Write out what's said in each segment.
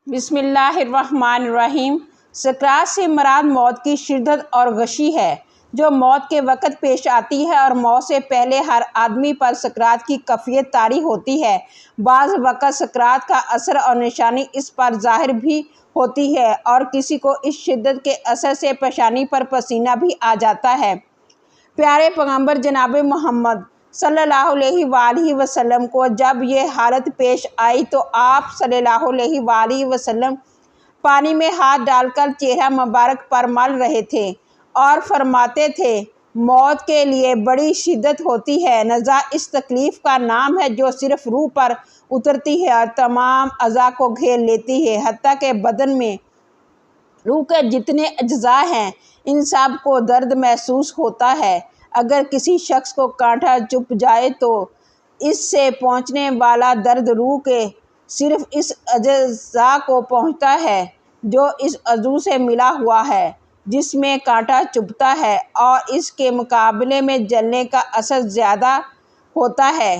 بسم اللہ الرحمن الرحیم۔ سکرات سے مراد موت کی شدت اور غشی ہے جو موت کے وقت پیش آتی ہے اور موت سے پہلے ہر آدمی پر سکرات کی کیفیت طاری ہوتی ہے۔ بعض وقت سکرات کا اثر اور نشانی اس پر ظاہر بھی ہوتی ہے اور کسی کو اس شدت کے اثر سے پیشانی پر پسینہ بھی آ جاتا ہے۔ پیارے پیغمبر جناب محمد صلی اللہ علیہ وآلہ وسلم کو جب یہ حالت پیش آئی تو آپ صلی اللہ علیہ وآلہ وسلم پانی میں ہاتھ ڈال کر چہرہ مبارک پر مل رہے تھے اور فرماتے تھے، موت کے لیے بڑی شدت ہوتی ہے۔ نزا اس تکلیف کا نام ہے جو صرف روح پر اترتی ہے اور تمام اعضاء کو گھیر لیتی ہے، حتیٰ کہ بدن میں روح کے جتنے اجزاء ہیں ان سب کو درد محسوس ہوتا ہے۔ اگر کسی شخص کو کانٹا چبھ جائے تو اس سے پہنچنے والا درد روح کے صرف اس اجزاء کو پہنچتا ہے جو اس عضو سے ملا ہوا ہے جس میں کانٹا چبھتا ہے، اور اس کے مقابلے میں جلنے کا اثر زیادہ ہوتا ہے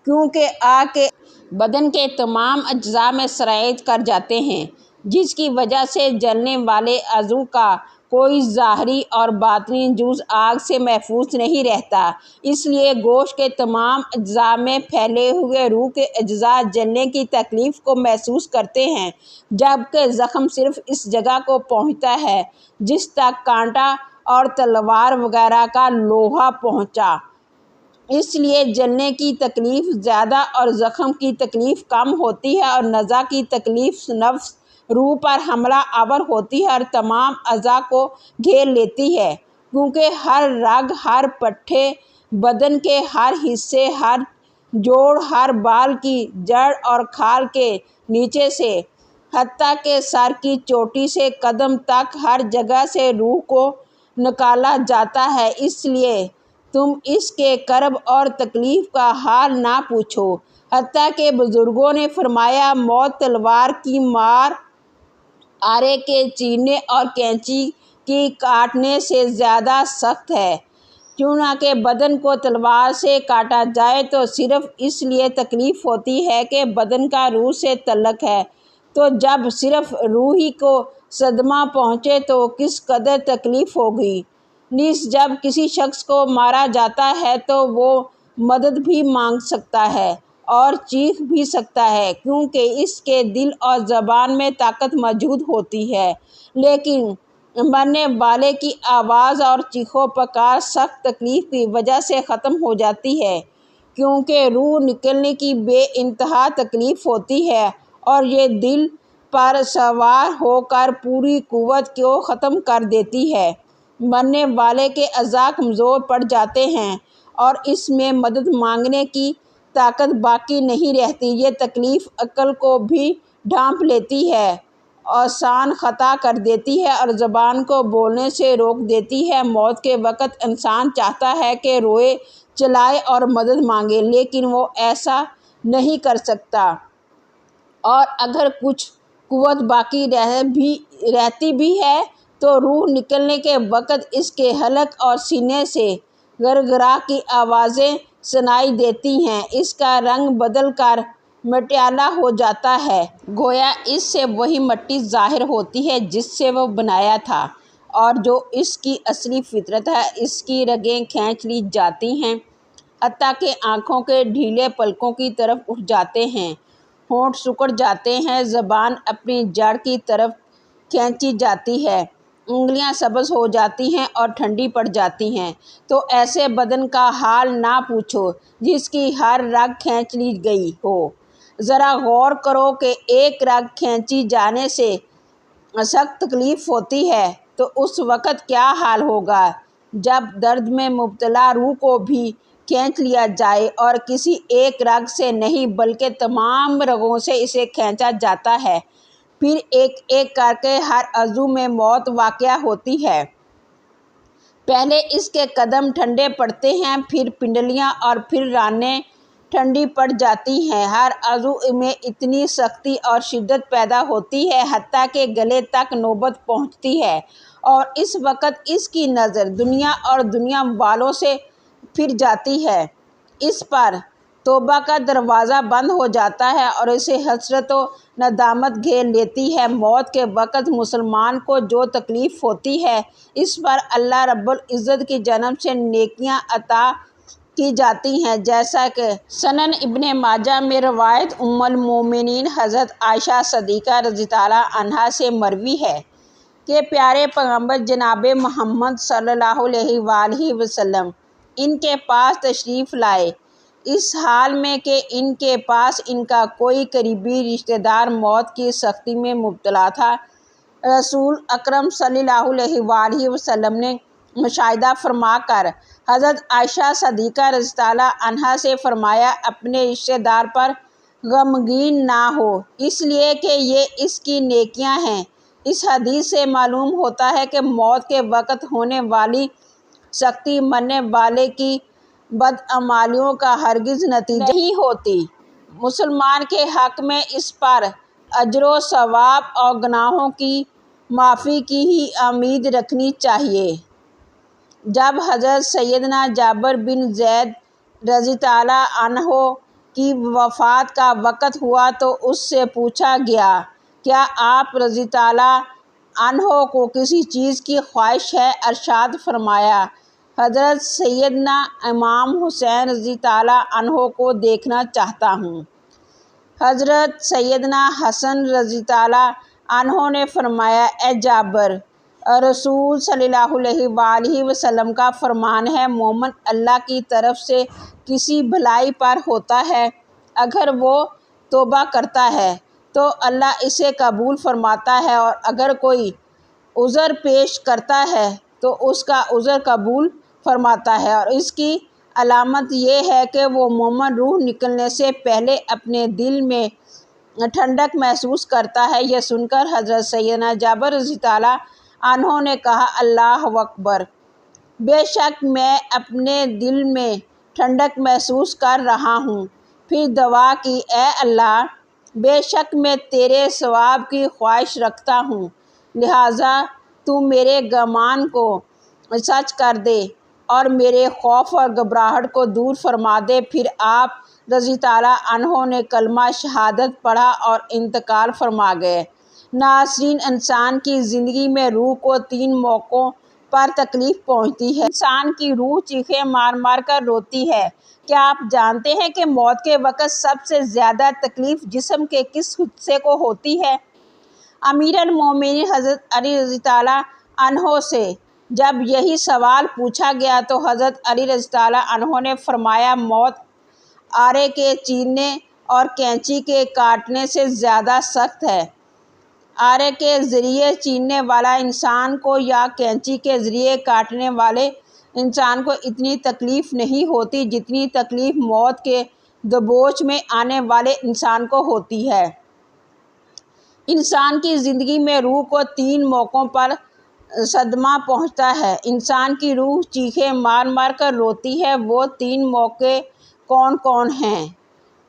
کیونکہ آگ کے بدن کے تمام اجزاء میں سرایت کر جاتے ہیں، جس کی وجہ سے جلنے والے عضو کا کوئی ظاہری اور باطنی جز آگ سے محفوظ نہیں رہتا۔ اس لیے گوشت کے تمام اجزاء میں پھیلے ہوئے روح کے اجزاء جلنے کی تکلیف کو محسوس کرتے ہیں، جبکہ زخم صرف اس جگہ کو پہنچتا ہے جس تک کانٹا اور تلوار وغیرہ کا لوہا پہنچا۔ اس لیے جلنے کی تکلیف زیادہ اور زخم کی تکلیف کم ہوتی ہے، اور نزا کی تکلیف نفس روح پر حملہ آور ہوتی ہے اور تمام اعضاء کو گھیر لیتی ہے، کیونکہ ہر رگ، ہر پٹھے بدن کے ہر حصے، ہر جوڑ، ہر بال کی جڑ اور کھال کے نیچے سے حتیٰ کہ سر کی چوٹی سے قدم تک ہر جگہ سے روح کو نکالا جاتا ہے۔ اس لیے تم اس کے کرب اور تکلیف کا حال نہ پوچھو۔ حتیٰ کہ بزرگوں نے فرمایا، موت تلوار کی مار، آرے کے چیرنے اور کینچی کی کاٹنے سے زیادہ سخت ہے۔ چنانچہ بدن کو تلوار سے کاٹا جائے تو صرف اس لیے تکلیف ہوتی ہے کہ بدن کا روح سے تعلق ہے، تو جب صرف روح ہی کو صدمہ پہنچے تو کس قدر تکلیف ہوگی۔ نیز جب کسی شخص کو مارا جاتا ہے تو وہ مدد بھی مانگ سکتا ہے اور چیخ بھی سکتا ہے کیونکہ اس کے دل اور زبان میں طاقت موجود ہوتی ہے، لیکن مرنے والے کی آواز اور چیخ و پکار سخت تکلیف کی وجہ سے ختم ہو جاتی ہے، کیونکہ روح نکلنے کی بے انتہا تکلیف ہوتی ہے اور یہ دل پر سوار ہو کر پوری قوت کو ختم کر دیتی ہے۔ مرنے والے کے اعضاء کمزور پڑ جاتے ہیں اور اس میں مدد مانگنے کی طاقت باقی نہیں رہتی۔ یہ تکلیف عقل کو بھی ڈھانپ لیتی ہے، احسان خطا کر دیتی ہے اور زبان کو بولنے سے روک دیتی ہے۔ موت کے وقت انسان چاہتا ہے کہ روئے، چلائے اور مدد مانگے، لیکن وہ ایسا نہیں کر سکتا، اور اگر کچھ قوت باقی رہتی بھی ہے تو روح نکلنے کے وقت اس کے حلق اور سینے سے گرگرا کی آوازیں سنائی دیتی ہیں۔ اس کا رنگ بدل کر مٹیالہ ہو جاتا ہے، گویا اس سے وہی مٹی ظاہر ہوتی ہے جس سے وہ بنایا تھا، اور جو اس کی اصلی فطرت ہے۔ اس کی رگیں کھینچ لی جاتی ہیں حتیٰ کہ آنکھوں کے ڈھیلے پلکوں کی طرف اٹھ جاتے ہیں، ہونٹ سکڑ جاتے ہیں، زبان اپنی جڑ کی طرف کھینچی جاتی ہے، انگلیاں سبز ہو جاتی ہیں اور ٹھنڈی پڑ جاتی ہیں۔ تو ایسے بدن کا حال نہ پوچھو جس کی ہر رگ کھینچ لی گئی ہو۔ ذرا غور کرو کہ ایک رگ کھینچی جانے سے سخت تکلیف ہوتی ہے تو اس وقت کیا حال ہوگا جب درد میں مبتلا روح کو بھی کھینچ لیا جائے، اور کسی ایک رگ سے نہیں بلکہ تمام رگوں سے اسے کھینچا جاتا ہے۔ پھر ایک ایک کر کے ہر عضو میں موت واقع ہوتی ہے۔ پہلے اس کے قدم ٹھنڈے پڑتے ہیں، پھر پنڈلیاں اور پھر رانیں ٹھنڈی پڑ جاتی ہیں۔ ہر عضو میں اتنی سختی اور شدت پیدا ہوتی ہے حتیٰ کہ گلے تک نوبت پہنچتی ہے، اور اس وقت اس کی نظر دنیا اور دنیا والوں سے پھر جاتی ہے۔ اس پر توبہ کا دروازہ بند ہو جاتا ہے اور اسے حسرت و ندامت گھیر لیتی ہے۔ موت کے وقت مسلمان کو جو تکلیف ہوتی ہے اس پر اللہ رب العزت کی جانب سے نیکیاں عطا کی جاتی ہیں، جیسا کہ سنن ابن ماجہ میں روایت ام المومنین حضرت عائشہ صدیقہ رضی اللہ عنہا سے مروی ہے کہ پیارے پیغمبر جناب محمد صلی اللہ علیہ وآلہ وسلم ان کے پاس تشریف لائے، اس حال میں کہ ان کے پاس ان کا کوئی قریبی رشتہ دار موت کی سختی میں مبتلا تھا۔ رسول اکرم صلی اللہ علیہ وآلہ وسلم نے مشاہدہ فرما کر حضرت عائشہ صدیقہ رضی اللہ عنہا سے فرمایا، اپنے رشتہ دار پر غمگین نہ ہو، اس لیے کہ یہ اس کی نیکیاں ہیں۔ اس حدیث سے معلوم ہوتا ہے کہ موت کے وقت ہونے والی سختی مرنے والے کی بدعمالیوں کا ہرگز نتیجہ نہیں ہوتی۔ مسلمان کے حق میں اس پر اجر و ثواب اور گناہوں کی معافی کی ہی امید رکھنی چاہیے۔ جب حضرت سیدنا جابر بن زید رضی اللہ عنہ کی وفات کا وقت ہوا تو اس سے پوچھا گیا، کیا آپ رضی اللہ عنہ کو کسی چیز کی خواہش ہے؟ ارشاد فرمایا، حضرت سیدنا امام حسین رضی اللہ عنہ کو دیکھنا چاہتا ہوں۔ حضرت سیدنا حسن رضی اللہ عنہ نے فرمایا، اے جابر، رسول صلی اللہ علیہ وآلہ وسلم کا فرمان ہے، مومن اللہ کی طرف سے کسی بھلائی پر ہوتا ہے، اگر وہ توبہ کرتا ہے تو اللہ اسے قبول فرماتا ہے، اور اگر کوئی عذر پیش کرتا ہے تو اس کا عذر قبول فرماتا ہے، اور اس کی علامت یہ ہے کہ وہ مومن روح نکلنے سے پہلے اپنے دل میں ٹھنڈک محسوس کرتا ہے۔ یہ سن کر حضرت سیدنا جابر رضی اللہ عنہ نے کہا، اللہ اکبر، بے شک میں اپنے دل میں ٹھنڈک محسوس کر رہا ہوں۔ پھر دعا کی، اے اللہ، بے شک میں تیرے ثواب کی خواہش رکھتا ہوں، لہٰذا تو میرے گمان کو سچ کر دے اور میرے خوف اور گھبراہٹ کو دور فرما دے۔ پھر آپ رضی اللہ عنہ نے کلمہ شہادت پڑھا اور انتقال فرما گئے۔ ناظرین، انسان کی زندگی میں روح کو 3 موقعوں پر تکلیف پہنچتی ہے۔ انسان کی روح چیخیں مار مار کر روتی ہے۔ کیا آپ جانتے ہیں کہ موت کے وقت سب سے زیادہ تکلیف جسم کے کس حصے کو ہوتی ہے؟ امیر المومنین حضرت علی رضی اللہ عنہ سے جب یہی سوال پوچھا گیا تو حضرت علی رضی اللہ عنہ نے فرمایا، موت آرے کے چیرنے اور کینچی کے کاٹنے سے زیادہ سخت ہے۔ آرے کے ذریعے چیرنے والا انسان کو یا کینچی کے ذریعے کاٹنے والے انسان کو اتنی تکلیف نہیں ہوتی جتنی تکلیف موت کے دبوچ میں آنے والے انسان کو ہوتی ہے۔ انسان کی زندگی میں روح کو 3 موقعوں پر صدمہ پہنچتا ہے۔ انسان کی روح چیخیں مار مار کر روتی ہے۔ وہ 3 موقع کون کون ہیں؟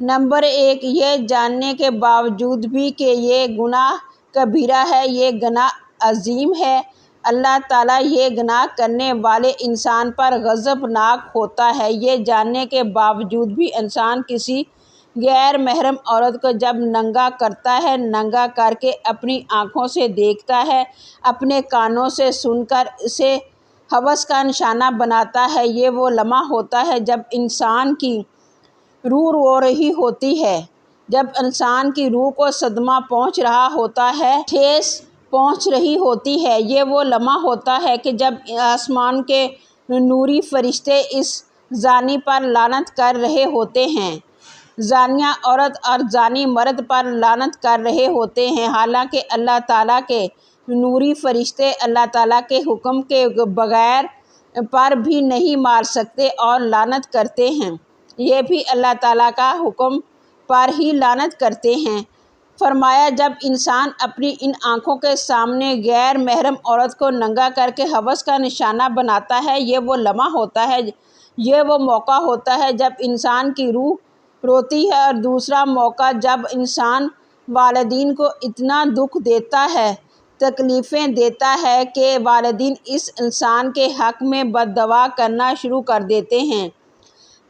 نمبر 1، یہ جاننے کے باوجود بھی کہ یہ گناہ کبیرہ ہے، یہ گناہ عظیم ہے، اللہ تعالیٰ یہ گناہ کرنے والے انسان پر غضبناک ہوتا ہے۔ یہ جاننے کے باوجود بھی انسان کسی غیر محرم عورت کو جب ننگا کرتا ہے، ننگا کر کے اپنی آنکھوں سے دیکھتا ہے، اپنے کانوں سے سن کر اسے ہوس کا نشانہ بناتا ہے، یہ وہ لمحہ ہوتا ہے جب انسان کی روح رو رہی ہوتی ہے، جب انسان کی روح کو صدمہ پہنچ رہا ہوتا ہے، ٹھیس پہنچ رہی ہوتی ہے۔ یہ وہ لمحہ ہوتا ہے کہ جب آسمان کے نوری فرشتے اس زانی پر لعنت کر رہے ہوتے ہیں، زانیہ عورت اور زانی مرد پر لعنت کر رہے ہوتے ہیں، حالانکہ اللہ تعالیٰ کے نوری فرشتے اللہ تعالیٰ کے حکم کے بغیر پر بھی نہیں مار سکتے اور لعنت کرتے ہیں، یہ بھی اللہ تعالیٰ کا حکم پر ہی لعنت کرتے ہیں۔ فرمایا، جب انسان اپنی ان آنکھوں کے سامنے غیر محرم عورت کو ننگا کر کے ہوس کا نشانہ بناتا ہے، یہ وہ لمحہ ہوتا ہے، یہ وہ موقع ہوتا ہے جب انسان کی روح روتی ہے۔ اور دوسرا موقع جب انسان والدین کو اتنا دکھ دیتا ہے، تکلیفیں دیتا ہے کہ والدین اس انسان کے حق میں بد دعا کرنا شروع کر دیتے ہیں،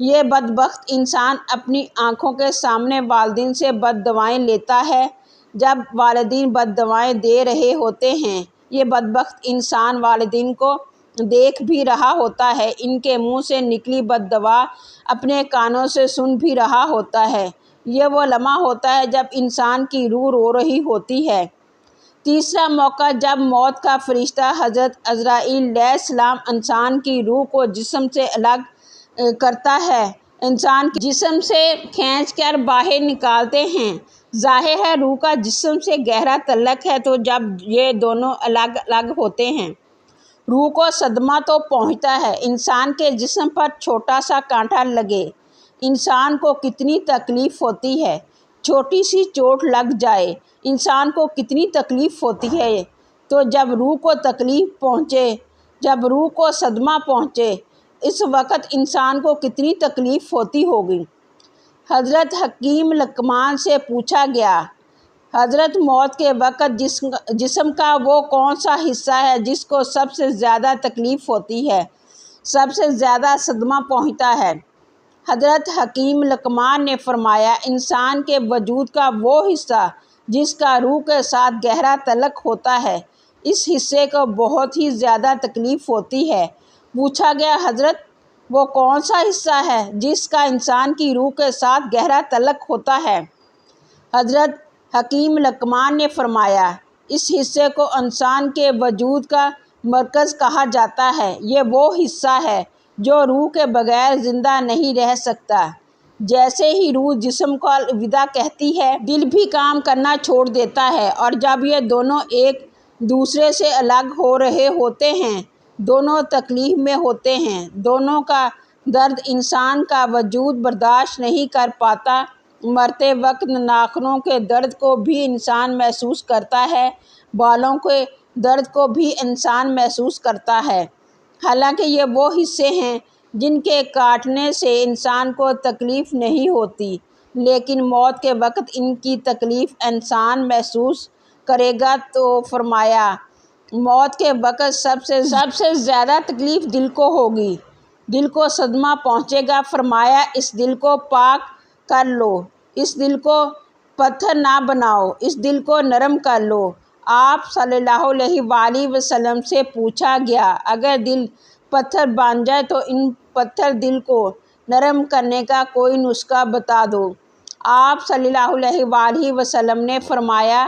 یہ بدبخت انسان اپنی آنکھوں کے سامنے والدین سے بد دعائیں لیتا ہے جب والدین بد دعائیں دے رہے ہوتے ہیں۔ یہ بدبخت انسان والدین کو دیکھ بھی رہا ہوتا ہے، ان کے منہ سے نکلی بد دعا اپنے کانوں سے سن بھی رہا ہوتا ہے۔ یہ وہ لمحہ ہوتا ہے جب انسان کی روح رو رہی ہوتی ہے۔ تیسرا موقع جب موت کا فرشتہ حضرت عزرائیل علیہ السلام انسان کی روح کو جسم سے الگ کرتا ہے، انسان کے جسم سے کھینچ کر باہر نکالتے ہیں۔ ظاہر ہے روح کا جسم سے گہرا تعلق ہے، تو جب یہ دونوں الگ الگ ہوتے ہیں روح کو صدمہ تو پہنچتا ہے۔ انسان کے جسم پر چھوٹا سا کانٹا لگے انسان کو کتنی تکلیف ہوتی ہے، چھوٹی سی چوٹ لگ جائے انسان کو کتنی تکلیف ہوتی ہے، تو جب روح کو تکلیف پہنچے، جب روح کو صدمہ پہنچے، اس وقت انسان کو کتنی تکلیف ہوتی ہوگی۔ حضرت حکیم لقمان سے پوچھا گیا، حضرت موت کے وقت جسم کا وہ کون سا حصہ ہے جس کو سب سے زیادہ تکلیف ہوتی ہے، سب سے زیادہ صدمہ پہنچتا ہے؟ حضرت حکیم لقمان نے فرمایا، انسان کے وجود کا وہ حصہ جس کا روح کے ساتھ گہرا تعلق ہوتا ہے، اس حصے کو بہت ہی زیادہ تکلیف ہوتی ہے۔ پوچھا گیا، حضرت وہ کون سا حصہ ہے جس کا انسان کی روح کے ساتھ گہرا تعلق ہوتا ہے؟ حضرت حکیم لقمان نے فرمایا، اس حصے کو انسان کے وجود کا مرکز کہا جاتا ہے۔ یہ وہ حصہ ہے جو روح کے بغیر زندہ نہیں رہ سکتا۔ جیسے ہی روح جسم کو الوداع کہتی ہے، دل بھی کام کرنا چھوڑ دیتا ہے، اور جب یہ دونوں ایک دوسرے سے الگ ہو رہے ہوتے ہیں، دونوں تکلیف میں ہوتے ہیں، دونوں کا درد انسان کا وجود برداشت نہیں کر پاتا۔ مرتے وقت ناخنوں کے درد کو بھی انسان محسوس کرتا ہے، بالوں کے درد کو بھی انسان محسوس کرتا ہے، حالانکہ یہ وہ حصے ہیں جن کے کاٹنے سے انسان کو تکلیف نہیں ہوتی، لیکن موت کے وقت ان کی تکلیف انسان محسوس کرے گا۔ تو فرمایا، موت کے وقت سب سے زیادہ تکلیف دل کو ہوگی، دل کو صدمہ پہنچے گا۔ فرمایا، اس دل کو پاک کر لو، اس دل کو پتھر نہ بناؤ، اس دل کو نرم کر لو۔ آپ صلی اللہ علیہ وآلہ وسلم سے پوچھا گیا، اگر دل پتھر بن جائے تو ان پتھر دل کو نرم کرنے کا کوئی نسخہ بتا دو۔ آپ صلی اللہ علیہ وآلہ وسلم نے فرمایا،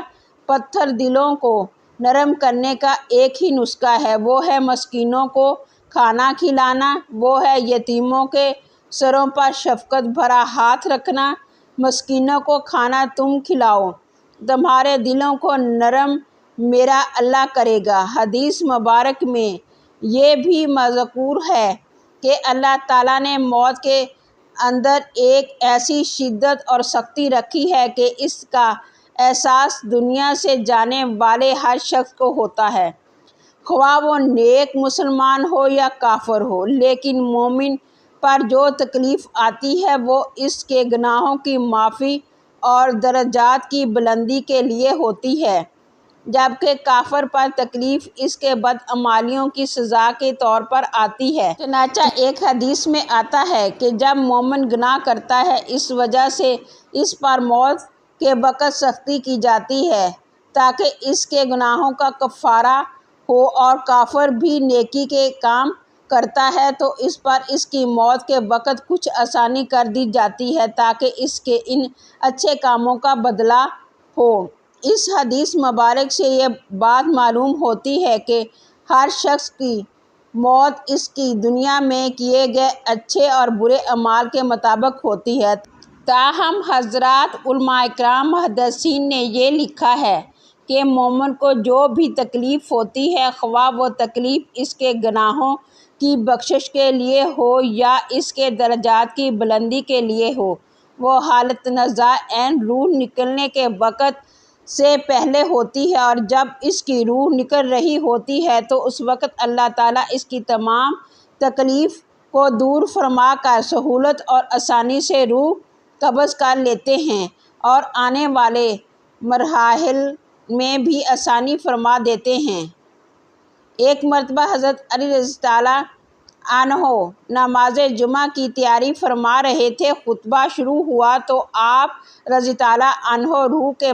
پتھر دلوں کو نرم کرنے کا ایک ہی نسخہ ہے، وہ ہے مسکینوں کو کھانا کھلانا، وہ ہے یتیموں کے سروں پر شفقت بھرا ہاتھ رکھنا۔ مسکینوں کو کھانا تم کھلاؤ، تمہارے دلوں کو نرم میرا اللہ کرے گا۔ حدیث مبارک میں یہ بھی مذکور ہے کہ اللہ تعالیٰ نے موت کے اندر ایک ایسی شدت اور سختی رکھی ہے کہ اس کا احساس دنیا سے جانے والے ہر شخص کو ہوتا ہے، خواہ وہ نیک مسلمان ہو یا کافر ہو، لیکن مومن پر جو تکلیف آتی ہے وہ اس کے گناہوں کی معافی اور درجات کی بلندی کے لیے ہوتی ہے، جبکہ کافر پر تکلیف اس کے بدعمالیوں کی سزا کے طور پر آتی ہے۔ چنانچہ ایک حدیث میں آتا ہے کہ جب مومن گناہ کرتا ہے، اس وجہ سے اس پر موت کے وقت سختی کی جاتی ہے تاکہ اس کے گناہوں کا کفارہ ہو، اور کافر بھی نیکی کے کام کرتا ہے تو اس پر اس کی موت کے وقت کچھ آسانی کر دی جاتی ہے تاکہ اس کے ان اچھے کاموں کا بدلہ ہو۔ اس حدیث مبارک سے یہ بات معلوم ہوتی ہے کہ ہر شخص کی موت اس کی دنیا میں کیے گئے اچھے اور برے اعمال کے مطابق ہوتی ہے۔ تاہم حضرات علماء کرام محدثین نے یہ لکھا ہے کہ مومن کو جو بھی تکلیف ہوتی ہے، خواہ وہ تکلیف اس کے گناہوں کی بخشش کے لیے ہو یا اس کے درجات کی بلندی کے لیے ہو، وہ حالت نزاع عین روح نکلنے کے وقت سے پہلے ہوتی ہے، اور جب اس کی روح نکل رہی ہوتی ہے تو اس وقت اللہ تعالیٰ اس کی تمام تکلیف کو دور فرما کر سہولت اور آسانی سے روح قبض کر لیتے ہیں، اور آنے والے مراحل میں بھی آسانی فرما دیتے ہیں۔ ایک مرتبہ حضرت علی رضی اللہ عنہ نماز جمعہ کی تیاری فرما رہے تھے۔ خطبہ شروع ہوا تو آپ رضی تعالیٰ عنہ روح کے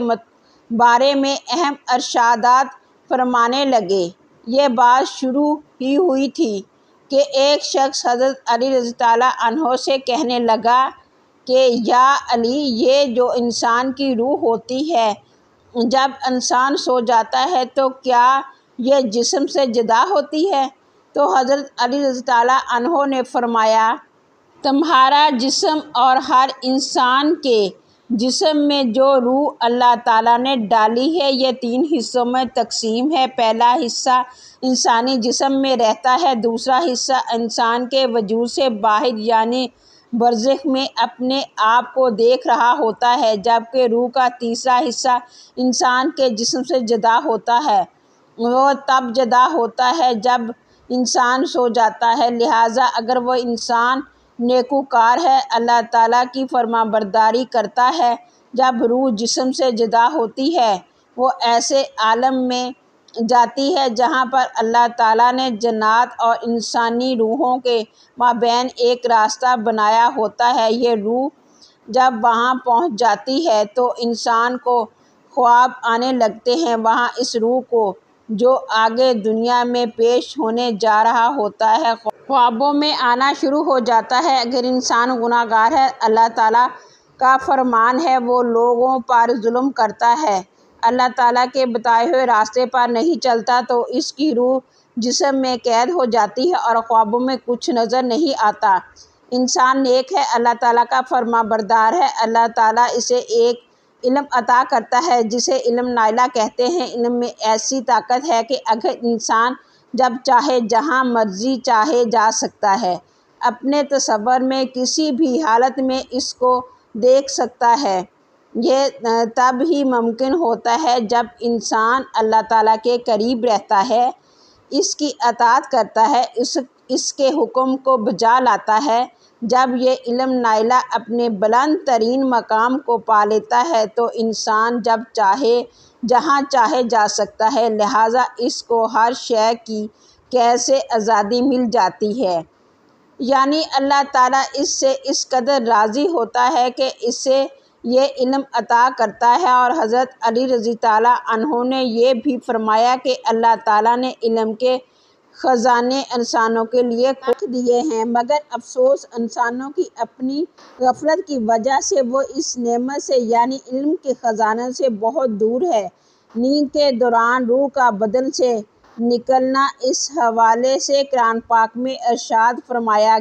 بارے میں اہم ارشادات فرمانے لگے۔ یہ بات شروع ہی ہوئی تھی کہ ایک شخص حضرت علی رضی تعالیٰ عنہ سے کہنے لگا کہ یا علی، یہ جو انسان کی روح ہوتی ہے جب انسان سو جاتا ہے تو کیا یہ جسم سے جدا ہوتی ہے؟ تو حضرت علی رضی تعالیٰ عنہ نے فرمایا، تمہارا جسم اور ہر انسان کے جسم میں جو روح اللہ تعالیٰ نے ڈالی ہے یہ 3 حصوں میں تقسیم ہے۔ پہلا حصہ انسانی جسم میں رہتا ہے، دوسرا حصہ انسان کے وجود سے باہر یعنی برزخ میں اپنے آپ کو دیکھ رہا ہوتا ہے، جبکہ روح کا تیسرا حصہ انسان کے جسم سے جدا ہوتا ہے۔ وہ تب جدا ہوتا ہے جب انسان سو جاتا ہے، لہٰذا اگر وہ انسان نیکوکار ہے، اللہ تعالیٰ کی فرما برداری کرتا ہے، جب روح جسم سے جدا ہوتی ہے وہ ایسے عالم میں جاتی ہے جہاں پر اللہ تعالیٰ نے جنات اور انسانی روحوں کے مابین ایک راستہ بنایا ہوتا ہے۔ یہ روح جب وہاں پہنچ جاتی ہے تو انسان کو خواب آنے لگتے ہیں۔ وہاں اس روح کو جو آگے دنیا میں پیش ہونے جا رہا ہوتا ہے خوابوں میں آنا شروع ہو جاتا ہے۔ اگر انسان گناہ گار ہے، اللہ تعالیٰ کا فرمان ہے وہ لوگوں پر ظلم کرتا ہے، اللہ تعالیٰ کے بتائے ہوئے راستے پر نہیں چلتا، تو اس کی روح جسم میں قید ہو جاتی ہے اور خوابوں میں کچھ نظر نہیں آتا۔ انسان نیک ہے، اللہ تعالیٰ کا فرما بردار ہے، اللہ تعالیٰ اسے ایک علم عطا کرتا ہے جسے علم نائلہ کہتے ہیں۔ علم میں ایسی طاقت ہے کہ اگر انسان جب چاہے جہاں مرضی چاہے جا سکتا ہے، اپنے تصور میں کسی بھی حالت میں اس کو دیکھ سکتا ہے۔ یہ تب ہی ممکن ہوتا ہے جب انسان اللہ تعالیٰ کے قریب رہتا ہے، اس کی اطاعت کرتا ہے، اس کے حکم کو بجا لاتا ہے۔ جب یہ علم نائلہ اپنے بلند ترین مقام کو پا لیتا ہے تو انسان جب چاہے جہاں چاہے جا سکتا ہے، لہٰذا اس کو ہر شے کی قید سے آزادی مل جاتی ہے۔ یعنی اللہ تعالیٰ اس سے اس قدر راضی ہوتا ہے کہ اسے یہ علم عطا کرتا ہے۔ اور حضرت علی رضی تعالیٰ عنہ نے یہ بھی فرمایا کہ اللہ تعالیٰ نے علم کے خزانے انسانوں کے لیے کھول دیے ہیں، مگر افسوس انسانوں کی اپنی غفلت کی وجہ سے وہ اس نعمت سے یعنی علم کے خزانے سے بہت دور ہے۔ نیند کے دوران روح کا بدن سے نکلنا، اس حوالے سے قرآن پاک میں ارشاد فرمایا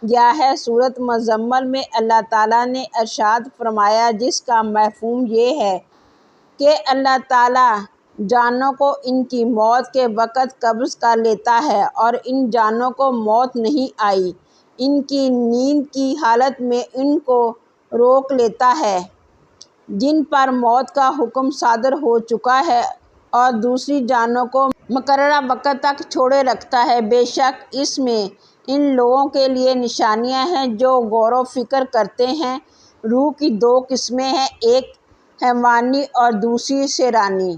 گیا ہے۔ سورۃ مزمل میں اللہ تعالیٰ نے ارشاد فرمایا جس کا مفہوم یہ ہے کہ اللہ تعالیٰ جانوں کو ان کی موت کے وقت قبض کر لیتا ہے اور ان جانوں کو موت نہیں آئی، ان کی نیند کی حالت میں ان کو روک لیتا ہے جن پر موت کا حکم صادر ہو چکا ہے اور دوسری جانوں کو مقررہ وقت تک چھوڑے رکھتا ہے۔ بے شک اس میں ان لوگوں کے لیے نشانیاں ہیں جو غور و فکر کرتے ہیں۔ روح کی 2 قسمیں ہیں، ایک حیوانی اور دوسری شیرانی۔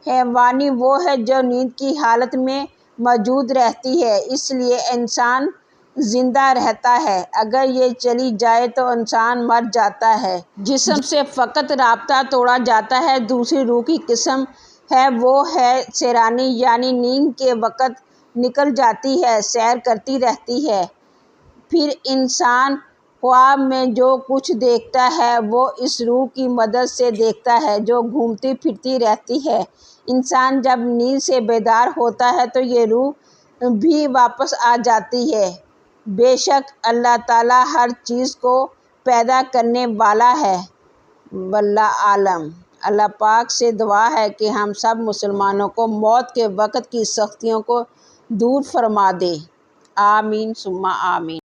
حیوانی وہ ہے جو نیند کی حالت میں موجود رہتی ہے، اس لیے انسان زندہ رہتا ہے، اگر یہ چلی جائے تو انسان مر جاتا ہے، جسم سے فقط رابطہ توڑا جاتا ہے۔ دوسری روح کی قسم ہے وہ ہے شیرانی، یعنی نیند کے وقت نکل جاتی ہے، سیر کرتی رہتی ہے۔ پھر انسان خواب میں جو کچھ دیکھتا ہے وہ اس روح کی مدد سے دیکھتا ہے جو گھومتی پھرتی رہتی ہے۔ انسان جب نیند سے بیدار ہوتا ہے تو یہ روح بھی واپس آ جاتی ہے۔ بے شک اللہ تعالیٰ ہر چیز کو پیدا کرنے والا ہے۔ واللہ اعلم۔ اللہ پاک سے دعا ہے کہ ہم سب مسلمانوں کو موت کے وقت کی سختیوں کو دور فرما دے۔ آمین ثم آمین۔